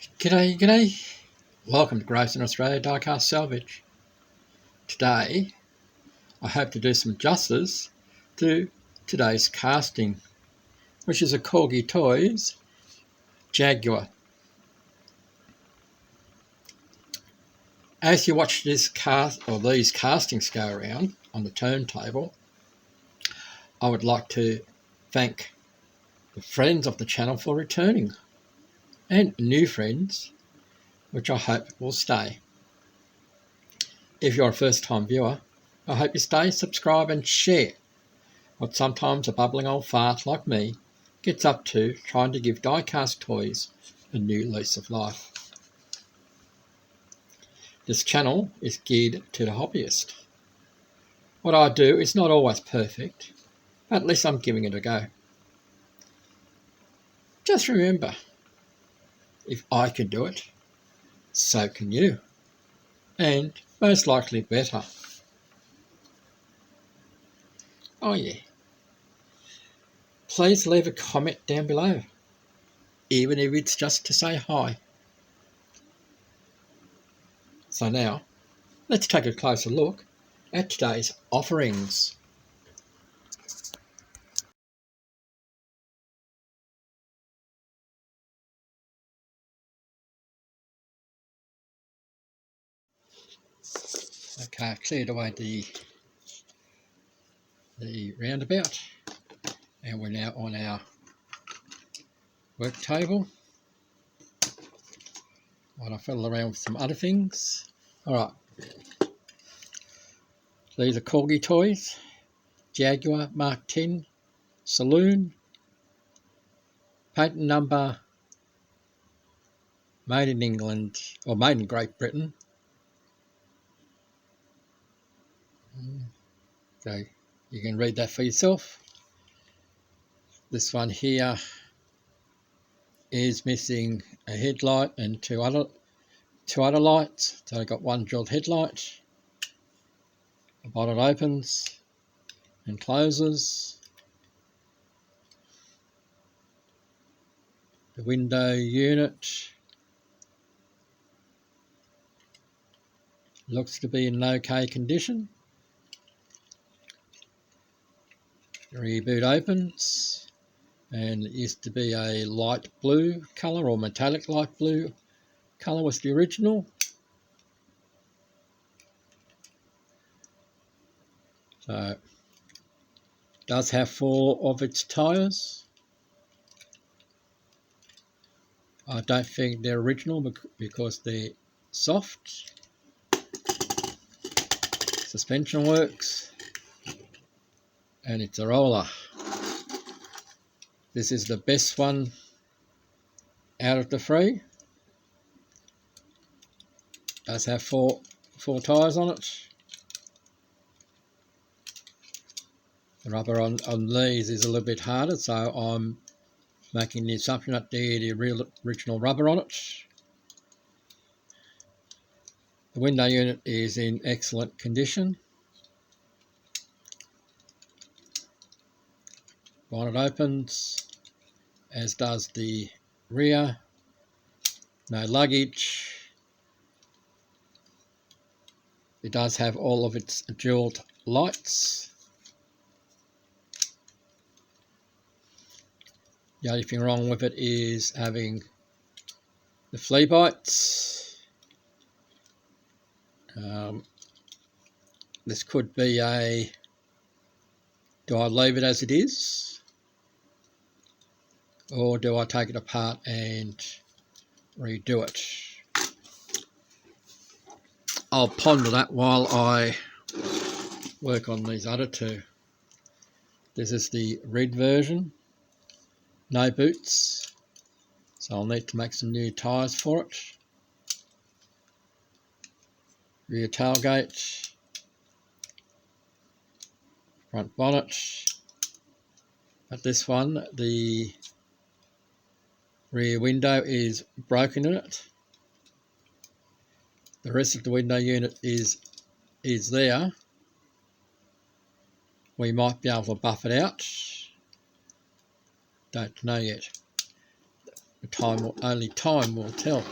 G'day, g'day. Welcome to Grace in Australia Diecast Salvage. Today, I hope to do some justice to today's casting, which is a Corgi Toys Jaguar. As you watch this these castings go around on the turntable, I would like to thank the friends of the channel for returning and new friends, which I hope will stay. If you're a first-time viewer, I hope you stay, subscribe and share what sometimes a bubbling old fart like me gets up to trying to give die-cast toys a new lease of life. This channel is geared to the hobbyist. What I do is not always perfect, but at least I'm giving it a go. Just remember, if I can do it, so can you. And most likely better. Oh yeah. Please leave a comment down below, even if it's just to say hi. So now, let's take a closer look at today's offerings. Okay, I've cleared away the roundabout, and we're now on our work table. While I fiddle around with some other things. Alright, these are Corgi toys, Jaguar Mark 10, Saloon, patent number, made in England, or made in Great Britain. So you can read that for yourself. This one here is missing a headlight and two other lights. So I've got one drilled headlight. The bonnet opens and closes. The window unit looks to be in okay condition. The rear boot opens, and it used to be a light blue colour, or metallic light blue colour was the original. So it does have 4 of its tyres. I don't think they're original because they're soft. Suspension works, and it's a roller. This is the best one out of the 3. Does have four tyres on it. The rubber on these is a little bit harder, so I'm making the assumption that they're the real original rubber on it. The window unit is in excellent condition. Bonnet opens, as does the rear. No luggage. It does have all of its jeweled lights. The only thing wrong with it is having the flea bites. This could be a, do I leave it as it is, or do I take it apart and redo it? I'll ponder that while I work on these other 2. This is the red version, no boots, so I'll need to make some new tyres for it. Rear tailgate, front bonnet. But this one, the rear window is broken in it. The rest of the window unit is there. We might be able to buff it out. Don't know yet. The only time will tell.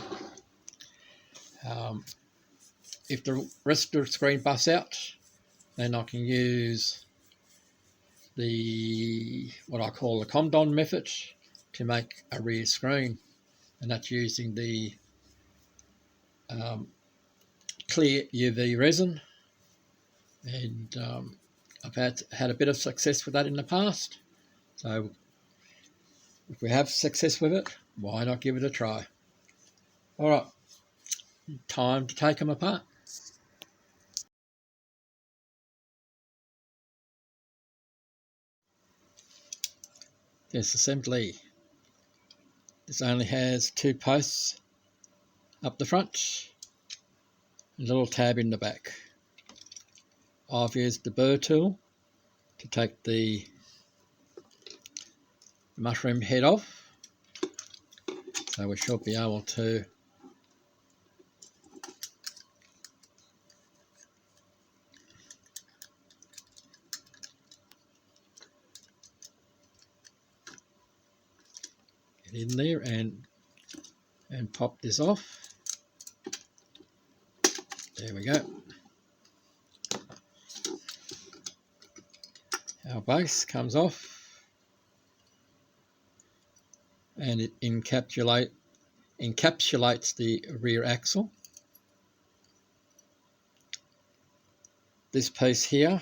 If the rest of the screen busts out, then I can use what I call the Condon method to make a rear screen, and that's using the clear UV resin, and I've had a bit of success with that in the past. So if we have success with it, why not give it a try? All right, time to take them apart. This assembly. This only has 2 posts up the front, a little tab in the back. I've used the burr tool to take the mushroom head off, so we should be able to get in there and pop this off. There we go. Our base comes off, and it encapsulates the rear axle. This piece here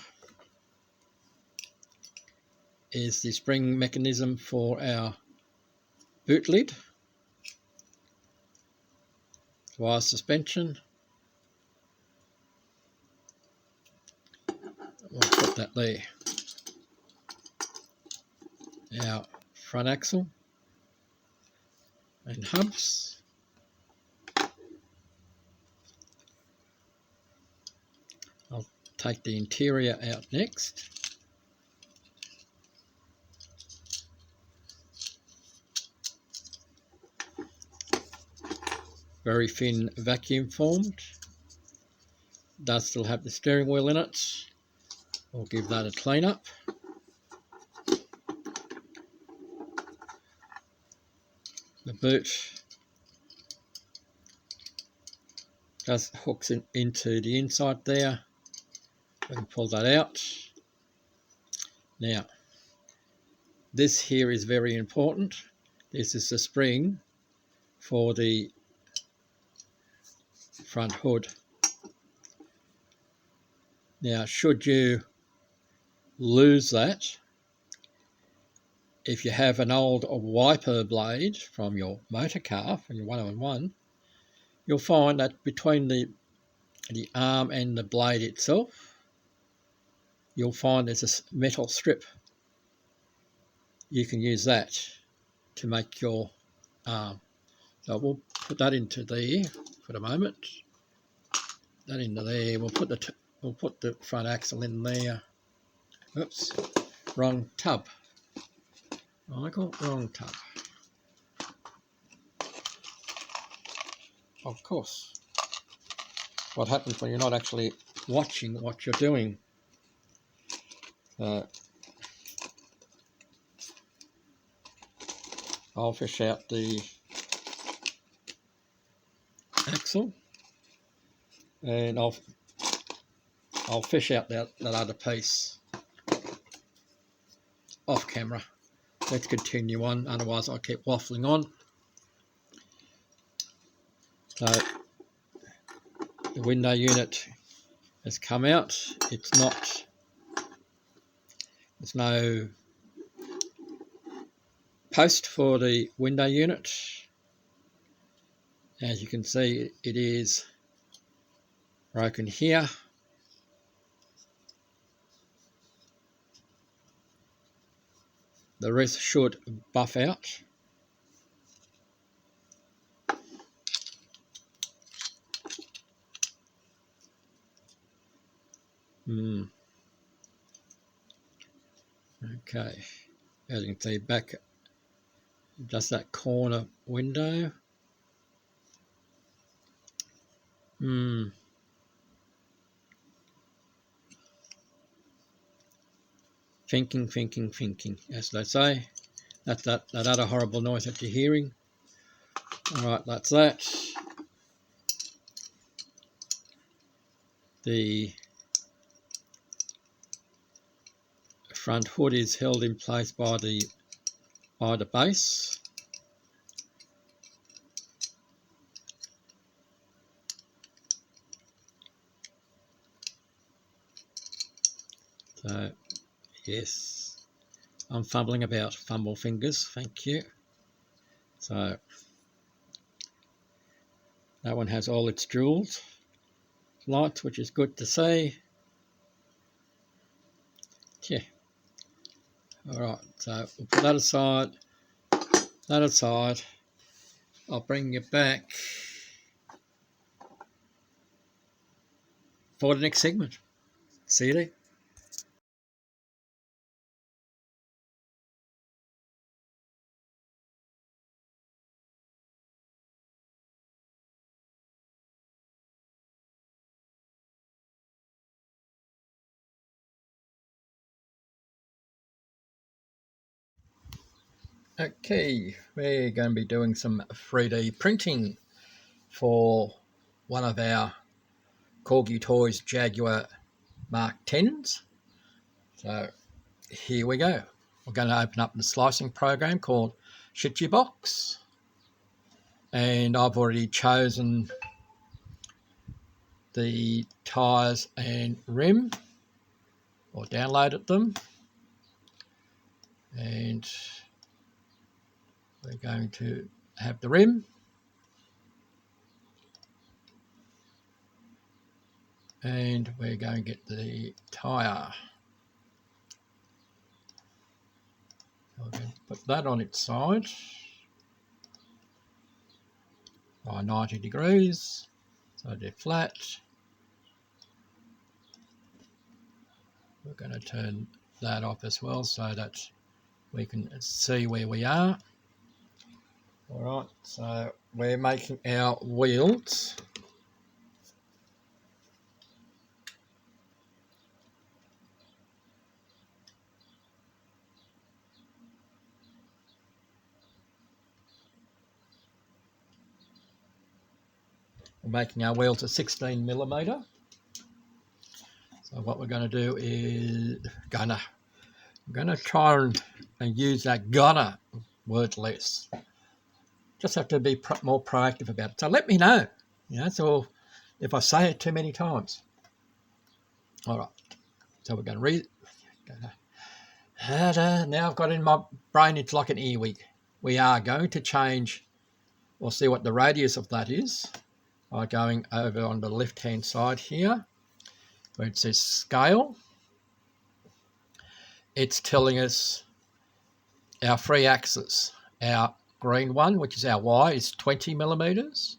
is the spring mechanism for our boot lid, wire suspension. We'll put that there. Our front axle and hubs. I'll take the interior out next. Very thin vacuum formed. Does still have the steering wheel in it. We'll give that a clean up. The boot just hooks into the inside there. We can pull that out. Now, this here is very important. This is the spring for the front hood. Now, should you lose that, if you have an old wiper blade from your motor car, from your 101, you'll find that between the arm and the blade itself, you'll find there's a metal strip. You can use that to make your arm. So we'll put that into there for the moment. That into there. We'll put the front axle in there. Oops, wrong tub. Michael, wrong tub. Of course. What happens when you're not actually watching what you're doing? I'll fish out the axle, and I'll fish out that other piece off camera. Let's continue on, otherwise I'll keep waffling on. So the window unit has come out. There's no post for the window unit. As you can see, it is broken here. The rest should buff out. Okay, as you can see, back just that corner window. Thinking, as they say. That's that other horrible noise that you're hearing. Alright, that's that. The front hood is held in place by the base. So yes, I'm fumbling about, fumble fingers, thank you. So that one has all its jewels lights, which is good to see. Yeah. Alright, so we'll put that aside. I'll bring you back for the next segment. See you there. Okay, we're going to be doing some 3D printing for one of our Corgi Toys Jaguar Mark 10s. So here we go. We're going to open up the slicing program called Box, and I've already chosen the tyres and rim, or downloaded them, and we're going to have the rim, and we're going to get the tyre. So we're going to put that on its side by 90 degrees, so they're flat. We're going to turn that off as well so that we can see where we are. Alright, so we're making our wheels. We're making our wheels a 16 millimetre. So what we're going to do is I'm going to try and use that gonna word less. Just have to be more proactive about it. So let me know. So if I say it too many times. All right. So we're going to read. Now I've got in my brain, it's like an earwig. We are going to change, we'll see what the radius of that is by going over on the left hand side here where it says scale. It's telling us our free axis. Our green one, which is our Y, is 20 millimeters.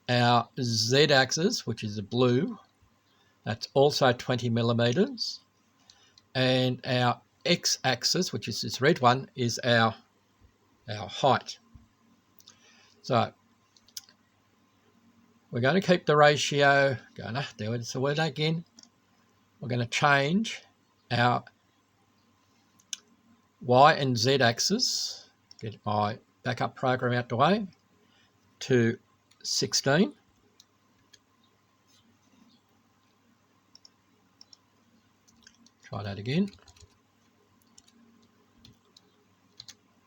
Our Z axis, which is the blue, that's also 20 millimeters. And our X axis, which is this red one, is our height. So we're going to keep the ratio, there's the word again. We're going to change our Y and Z axis, get my backup program out the way, to 16. Try that again.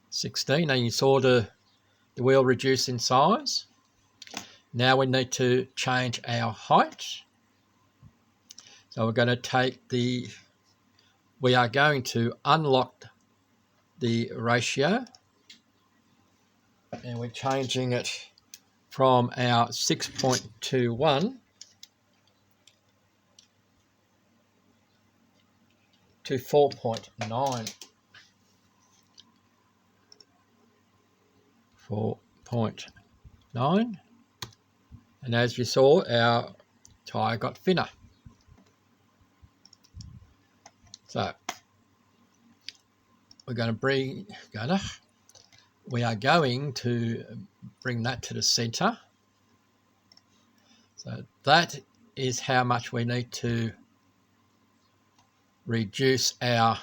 16, and you saw the wheel reduce in size. Now we need to change our height. So we're going to take we are going to unlock the ratio, and we're changing it from our 6.21 to 4.9. 4.9, and as you saw, our tyre got thinner. So we are going to bring that to the centre. So that is how much we need to reduce our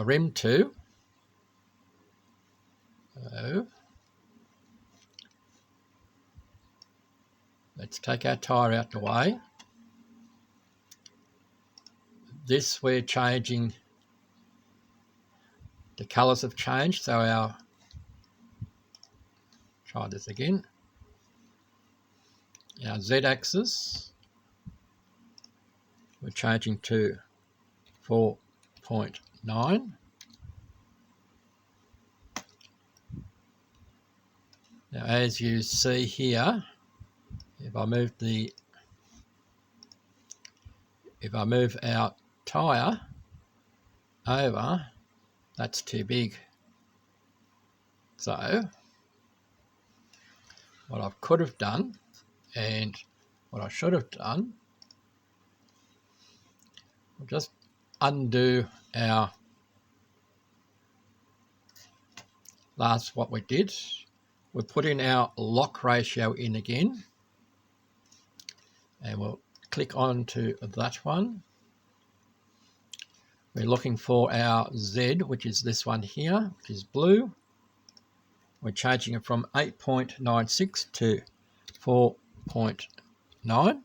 rim to. let's take our tyre out the way. This we're changing, the colours have changed, so try this again. Our Z-axis, we're changing to 4.9. Now, as you see here, if I move our tyre over, that's too big. So what I could have done, and what I should have done, we'll just undo our what we did. We'll put in our lock ratio in again, and we'll click on to that one. We're looking for our Z, which is this one here, which is blue. We're changing it from 8.96 to 4.9.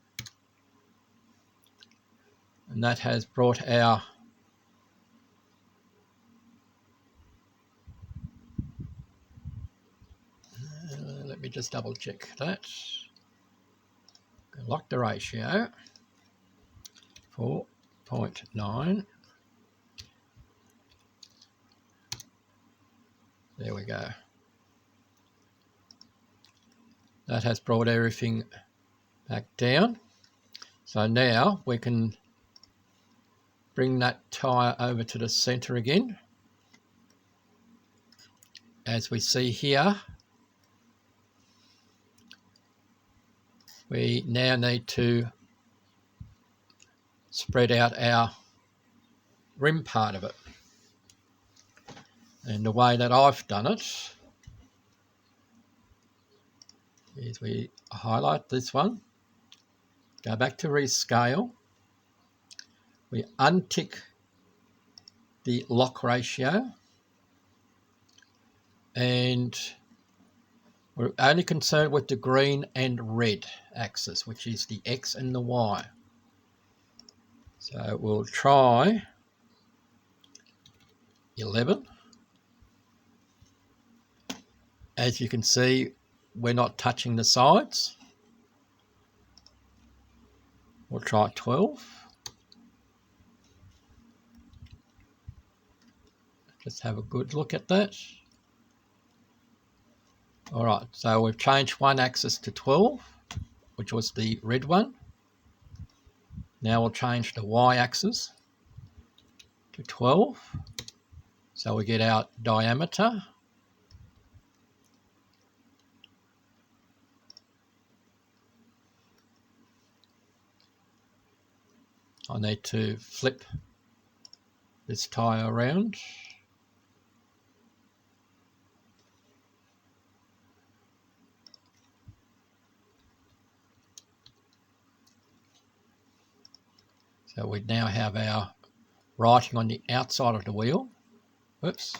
And that has brought our let me just double check that. Lock the ratio, 4.9. There we go. That has brought everything back down. So now we can bring that tyre over to the centre again. As we see here, we now need to spread out our rim part of it. And the way that I've done it is we highlight this one, go back to rescale, we untick the lock ratio, and we're only concerned with the green and red axis, which is the X and the Y. So we'll try 11. As you can see, we're not touching the sides. We'll try 12. Just have a good look at that. All right, so we've changed one axis to 12, which was the red one. Now we'll change the Y axis to 12. So we get our diameter. I need to flip this tyre around. So we now have our writing on the outside of the wheel. Oops.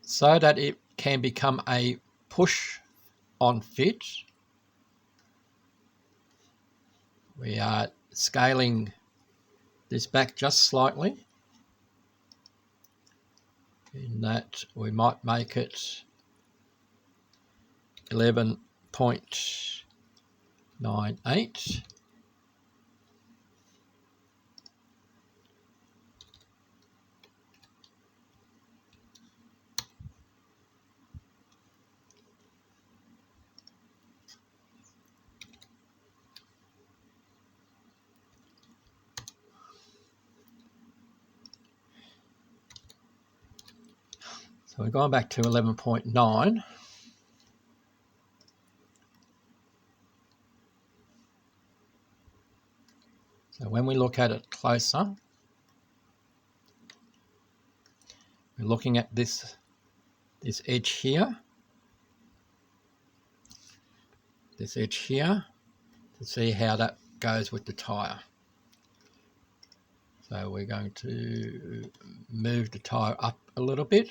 So that it can become a push-on fit, we are scaling this back just slightly, in that we might make it 11.98. So we're going back to 11.9. So when we look at it closer, we're looking at this edge here, to see how that goes with the tyre. So we're going to move the tyre up a little bit.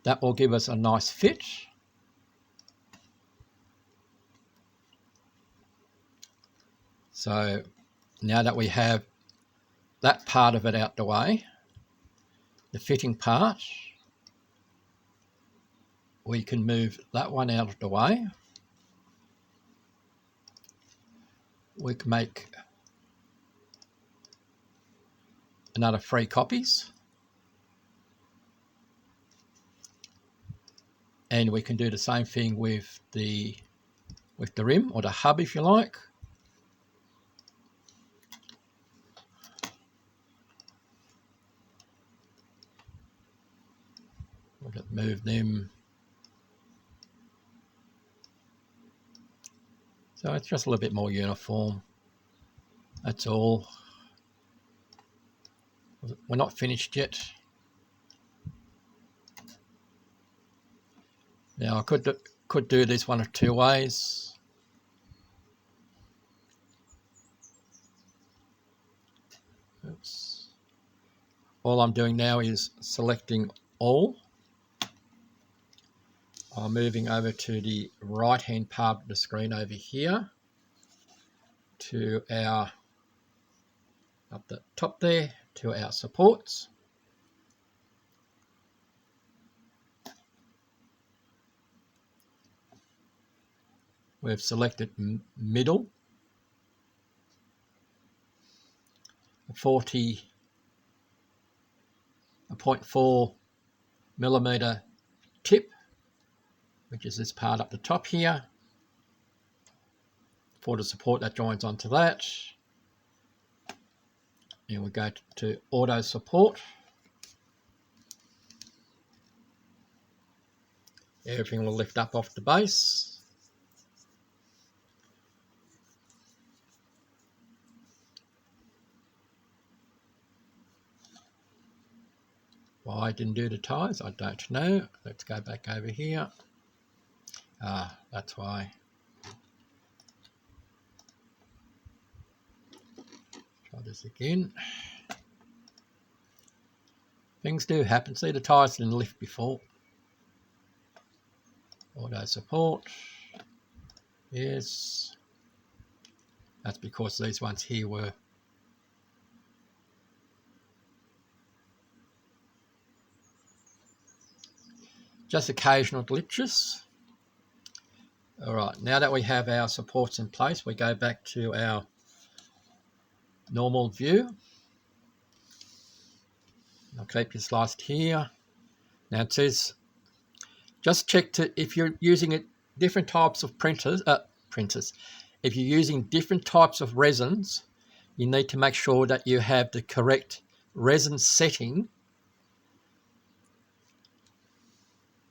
That will give us a nice fit. So now that we have that part of it out the way, the fitting part, we can move that one out of the way. We can make another 3 copies. And we can do the same thing with the rim, or the hub if you like. We'll just move them. So it's just a little bit more uniform. That's all. We're not finished yet. Now I could do this one of 2 ways. Oops. All I'm doing now is selecting all. I'm moving over to the right hand part of the screen over here to our, up the top there, to our supports. We've selected middle, a 0.4 millimeter tip, which is this part up the top here, for the support that joins onto that. And we go to auto support. Everything will lift up off the base. Why I didn't do the ties, I don't know. Let's go back over here. That's why. Try this again. Things do happen. See, the ties didn't lift before. Auto support. Yes. That's because these ones here were just occasional glitches. All right, now that we have our supports in place, we go back to our normal view. I'll keep you sliced here. Now it says, just check if you're using different types of printers. If you're using different types of resins, you need to make sure that you have the correct resin setting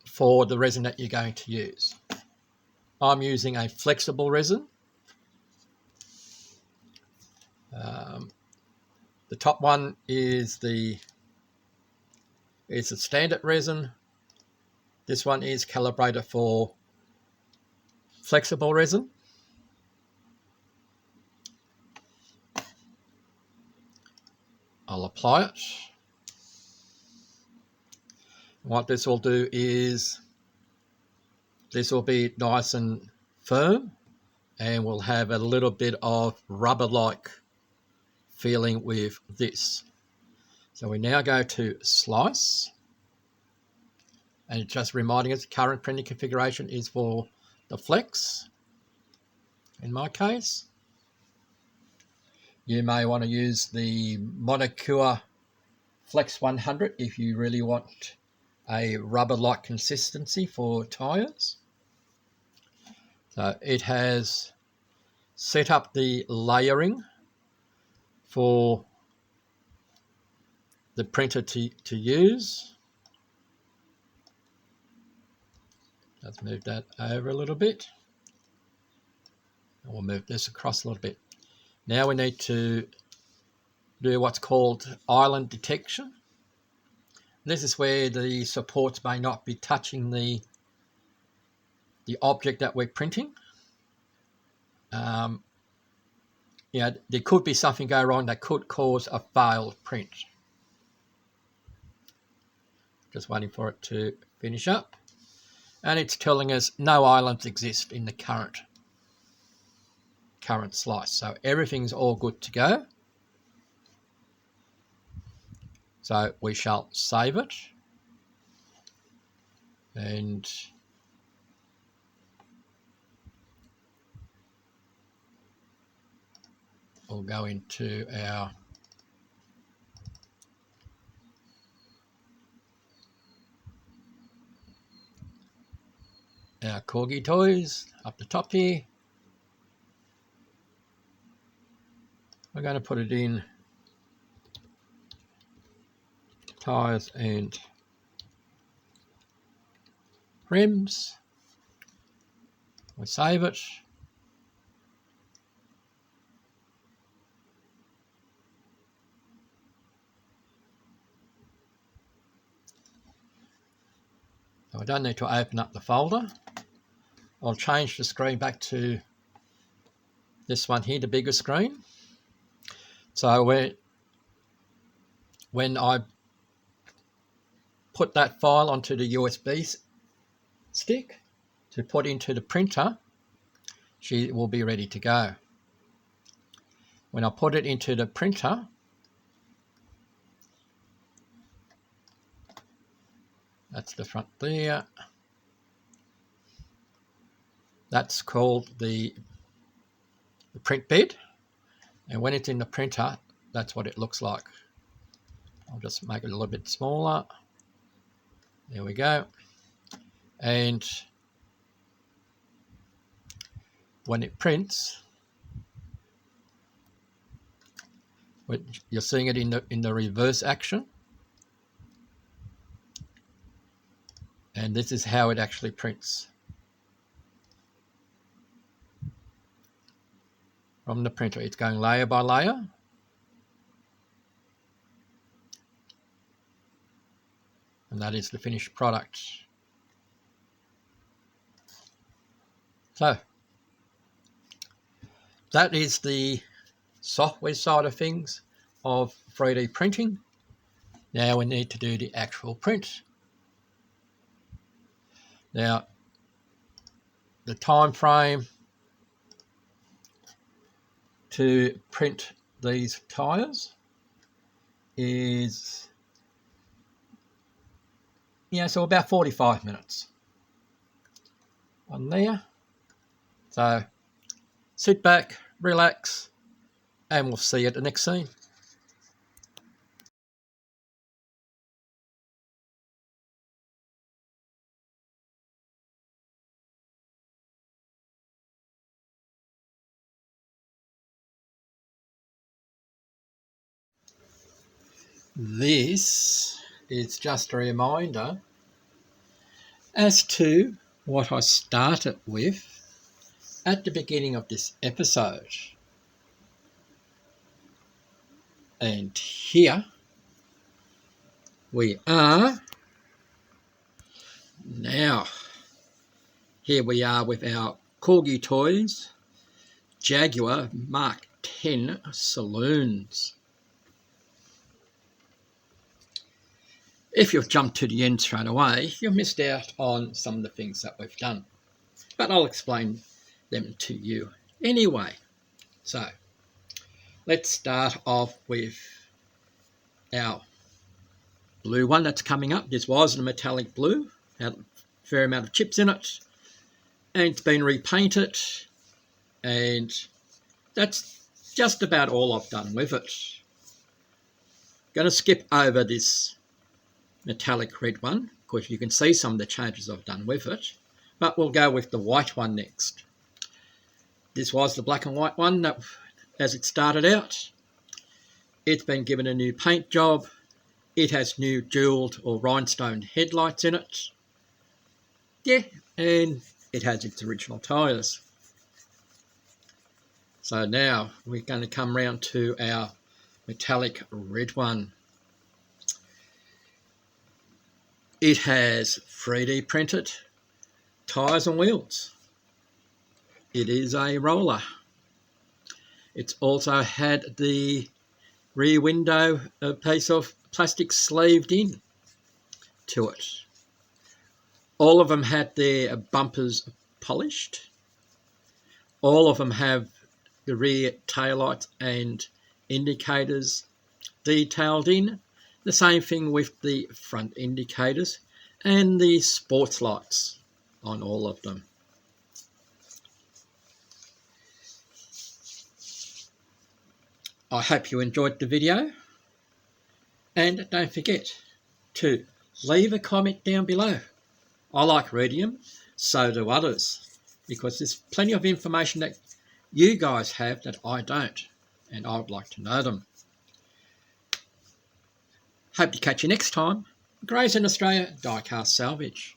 for the resin that you're going to use. I'm using a flexible resin. The top one is the standard resin. This one is calibrated for flexible resin. I'll apply it. What this will do is this will be nice and firm, and we'll have a little bit of rubber-like feeling with this. So we now go to slice, and it's just reminding us the current printing configuration is for the flex. In my case, you may want to use the Monocure Flex 100 if you really want a rubber-like consistency for tires. So it has set up the layering for the printer to use. Let's move that over a little bit. We'll move this across a little bit. Now we need to do what's called island detection. This is where the supports may not be touching the object that we're printing. There could be something go wrong that could cause a failed print. Just waiting for it to finish up. And it's telling us no islands exist in the current slice. So everything's all good to go. So we shall save it. And we'll go into our Corgi toys up the top here. We're going to put it in tires and rims. We save it. So I don't need to open up the folder. I'll change the screen back to this one here, the bigger screen. So when I put that file onto the USB stick to put into the printer, she will be ready to go. When I put it into the printer, that's the front there. That's called the print bed. And when it's in the printer, that's what it looks like. I'll just make it a little bit smaller. There we go. And when it prints, you're seeing it in the reverse action. And this is how it actually prints from the printer. It's going layer by layer. And that is the finished product. So that is the software side of things of 3D printing. Now we need to do the actual print. Now the time frame to print these tires is so about 45 minutes on there. So sit back, relax, and we'll see you at the next scene. This is just a reminder as to what I started with at the beginning of this episode. And here we are. Now, here we are with our Corgi Toys Jaguar Mark 10 Saloons. If you've jumped to the end straight away, you've missed out on some of the things that we've done. But I'll explain them to you anyway. So, let's start off with our blue one that's coming up. This was a metallic blue, had a fair amount of chips in it, and it's been repainted, and that's just about all I've done with it. Going to skip over this metallic red one because you can see some of the changes I've done with it, but we'll go with the white one next. This was the black and white one that, as it started out, it's been given a new paint job. It has new jeweled or rhinestone headlights in it. Yeah, and it has its original tyres. So now we're going to come round to our metallic red one. It has 3D printed tyres and wheels. It is a roller. It's also had the rear window, a piece of plastic sleeved in to it. All of them had their bumpers polished. All of them have the rear taillights and indicators detailed in. The same thing with the front indicators and the sports lights on all of them. I hope you enjoyed the video, and don't forget to leave a comment down below. I like reading them, so do others, because there's plenty of information that you guys have that I don't, and I would like to know them. Hope to catch you next time. Grays in Australia, Diecast Salvage.